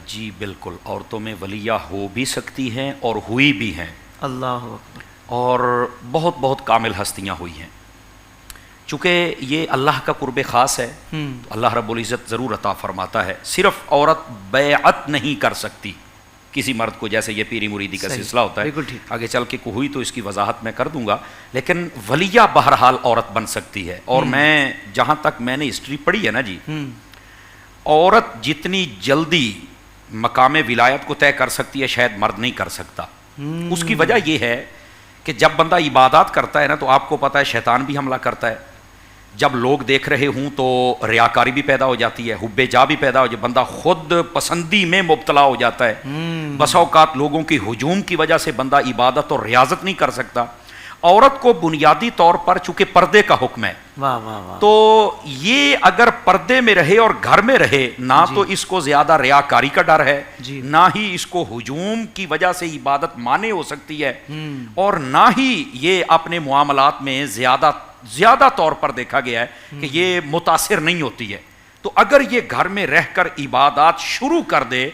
جی بالکل، عورتوں میں ولیہ ہو بھی سکتی ہیں اور ہوئی بھی ہیں، اللہ اکبر، اور بہت بہت کامل ہستیاں ہوئی ہیں۔ چونکہ یہ اللہ کا قرب خاص ہے تو اللہ رب العزت ضرور عطا فرماتا ہے۔ صرف عورت بیعت نہیں کر سکتی کسی مرد کو، جیسے یہ پیری مریدی کا سلسلہ ہوتا ہے، آگے چل کے کو ہوئی تو اس کی وضاحت میں کر دوں گا، لیکن ولیہ بہرحال عورت بن سکتی ہے۔ اور میں جہاں تک میں نے ہسٹری پڑھی ہے نا جی، عورت جتنی جلدی مقام ولایت کو طے کر سکتی ہے شاید مرد نہیں کر سکتا۔ اس کی وجہ یہ ہے کہ جب بندہ عبادات کرتا ہے نا تو آپ کو پتہ ہے شیطان بھی حملہ کرتا ہے، جب لوگ دیکھ رہے ہوں تو ریاکاری بھی پیدا ہو جاتی ہے، حب جا بھی پیدا ہو جاتا ہے، بندہ خود پسندی میں مبتلا ہو جاتا ہے، بس اوقات لوگوں کی ہجوم کی وجہ سے بندہ عبادت اور ریاضت نہیں کر سکتا۔ عورت کو بنیادی طور پر چونکہ پردے کا حکم ہے، تو یہ اگر پردے میں رہے اور گھر میں رہے نہ تو اس کو زیادہ ریاکاری کا ڈر ہے، نہ ہی اس کو ہجوم کی وجہ سے عبادت مانے ہو سکتی ہے، اور نہ ہی یہ اپنے معاملات میں زیادہ طور پر دیکھا گیا ہے کہ یہ متاثر نہیں ہوتی ہے۔ تو اگر یہ گھر میں رہ کر عبادات شروع کر دے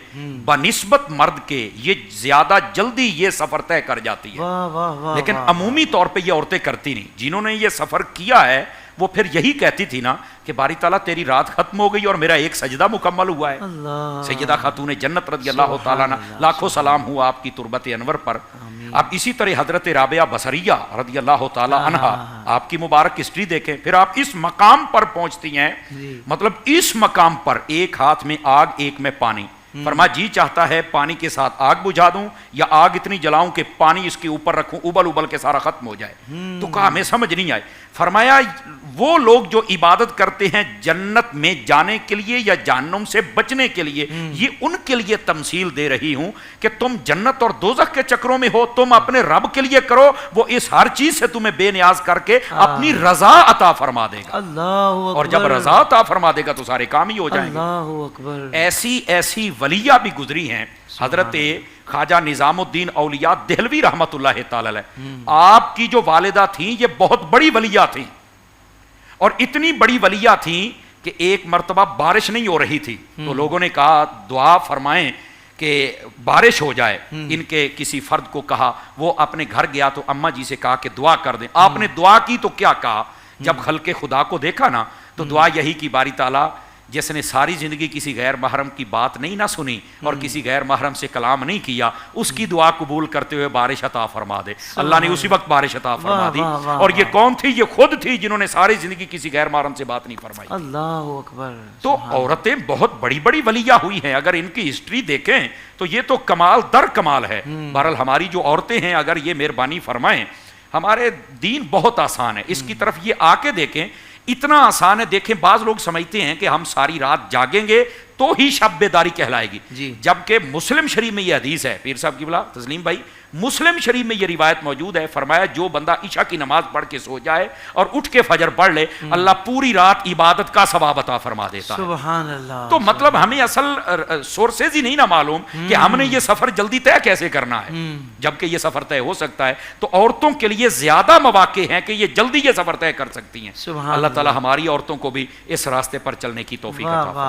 بنسبت مرد کے، یہ زیادہ جلدی یہ سفر طے کر جاتی ہے۔ لیکن عمومی طور پہ یہ عورتیں کرتی نہیں۔ جنہوں نے یہ سفر کیا ہے وہ پھر یہی کہتی تھی نا کہ باری تعالیٰ تیری رات ختم ہو گئی اور میرا ایک سجدہ مکمل ہوا ہے۔ سیدہ خاتون جنت رضی اللہ تعالیٰ عنہ، لاکھوں سلام ہوا آپ کی تربت انور پر۔ اب اسی طرح حضرت رابعہ بصریہ رضی اللہ تعالیٰ عنہ، آپ کی مبارک ہسٹری دیکھیں، پھر آپ اس مقام پر پہنچتی ہیں، مطلب اس مقام پر ایک ہاتھ میں آگ ایک میں پانی، فرمایا جی چاہتا ہے پانی کے ساتھ آگ بجھا دوں یا آگ اتنی جلاؤں کہ پانی اس کے اوپر رکھوں، ابل کے سارا ختم ہو جائے۔ تو کہا ہمیں سمجھ نہیں آئی۔ فرمایا وہ لوگ جو عبادت کرتے ہیں جنت میں جانے کے لیے یا جہنم سے بچنے کے لیے، یہ ان کے لیے تمثیل دے رہی ہوں کہ تم جنت اور دوزخ کے چکروں میں ہو، تم اپنے رب کے لیے کرو، وہ اس ہر چیز سے تمہیں بے نیاز کر کے اپنی رضا عطا فرما دے گا، اور جب رضا عطا فرما دے گا تو سارے کام ہی ہو جائیں گے۔ ایسی ولیہ بھی گزری ہیں، حضرت خواجہ نظام الدین اولیاء دہلوی رحمت اللہ تعالی علیہ، آپ کی جو والدہ تھیں یہ بہت بڑی ولیہ تھیں، اور اتنی بڑی ولیہ تھیں کہ ایک مرتبہ بارش نہیں ہو رہی تھی تو لوگوں نے کہا دعا فرمائیں کہ بارش ہو جائے۔ ان کے کسی فرد کو کہا، وہ اپنے گھر گیا تو اماں جی سے کہا کہ دعا کر دیں۔ آپ نے دعا کی تو کیا کہا، جب خلق خدا کو دیکھا نا تو دعا یہی کی، باری تعالیٰ جس نے ساری زندگی کسی غیر محرم کی بات نہیں نہ سنی اور کسی غیر محرم سے کلام نہیں کیا، اس کی دعا قبول کرتے ہوئے بارش عطا فرما دے۔ اللہ نے اسی وقت بارش عطا فرما دی۔ اور یہ کون تھی؟ یہ خود تھی جنہوں نے ساری زندگی کسی غیر محرم سے بات نہیں فرمائی۔ اللہ اکبر۔ تو عورتیں بہت بڑی بڑی ولیہ ہوئی ہیں، اگر ان کی ہسٹری دیکھیں تو یہ تو کمال در کمال ہے۔ بہرحال ہماری جو عورتیں ہیں اگر یہ مہربانی فرمائیں، ہمارے دین بہت آسان ہے، اس کی طرف یہ آ کے دیکھیں، اتنا آسان ہے۔ دیکھیں بعض لوگ سمجھتے ہیں کہ ہم ساری رات جاگیں گے تو ہی شب بیداری کہلائے گی، جبکہ مسلم شریف میں یہ حدیث ہے، پیر صاحب کی بلا تسلیم بھائی، مسلم شریف میں یہ روایت موجود ہے، فرمایا جو بندہ عشاء کی نماز پڑھ کے سو جائے اور اٹھ کے فجر پڑھ لے، اللہ پوری رات عبادت کا ثواب عطا فرما دیتا ہے۔ سبحان اللہ۔ تو مطلب ہمیں اصل سورسز ہی نہیں نہ معلوم کہ ہم نے یہ سفر جلدی طے کیسے کرنا ہے، جبکہ یہ سفر طے ہو سکتا ہے۔ تو عورتوں کے لیے زیادہ مواقع ہیں کہ یہ جلدی یہ سفر طے کر سکتی ہیں۔ اللہ تعالی ہماری عورتوں کو بھی اس راستے پر چلنے کی توفیق عطا فرمائے۔